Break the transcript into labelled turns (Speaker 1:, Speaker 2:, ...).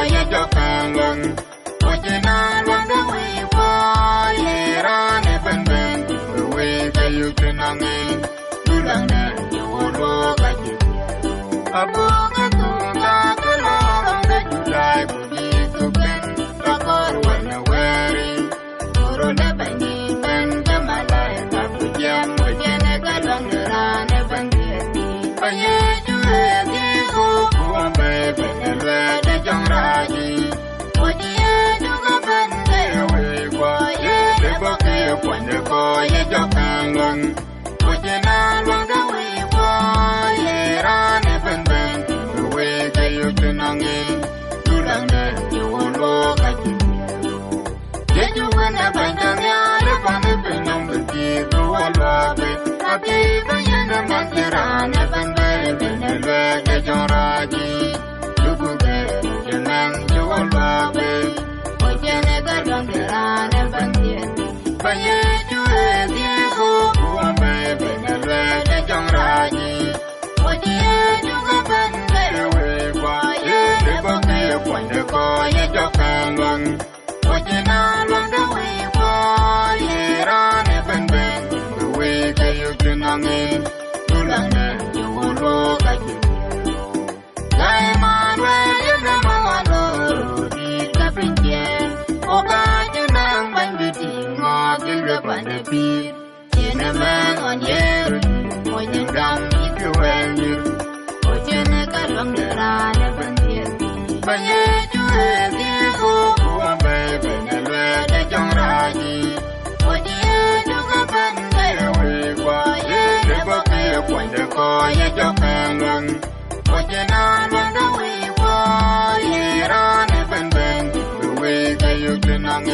Speaker 1: ye cho càng lần ôi chỉ na luôn đó we qua ye ra ne ben ben we ke yu trên nang tu lang ne yo lo ka ji abu ka tu la ka lo ram de ju lai bu ji tu ben ka kor wa na weri ro ne ben ni ben ka ma lai ka bu jam mo je ne ka long ra ne ben ni pa ye ju e ni ko ku be be ne le de jong ra ji o ji e ju ka ben de we kwa ye de ba ke kwa ne ko ye jo kan long o ji na lo da we kwa ye ra ne ben ben we ke yu tin ang tu lang ne yu lo ka ji ye ju wa na ban da ya le ba ne pe nong de ji ru wa lo be a bi ba ye na ma ti ra ne ben ben ne le ke jong ra ji yu ku be ye nang yu lo be o je ne ga dong de ra ne ben ba ye ju e di ko ku be be ne le ke jong ra ji o ji e ju ga ben de we kwa ye de ba ke kwa ne ko ye jo kan long o ji na long de we kwa ye ra ne ben ben we ke yu tin ang tu lang ne yu lo ka ji dai ma we ye na ma wa lo di ka pin je o ka ji na ban bi ti ngo gil de ban de pi ye na ma on ye o ye dam i ku we ni o je ne ka long de ra ne ben ye ba ye ju e di ko ku be be ne le de jong ra ji o ji e ju ka ben de we kwa ye de ba ke kwa ne ko ye jo kan long o je na lo da we kwa ye ra ne ben ben we ke yu tin ang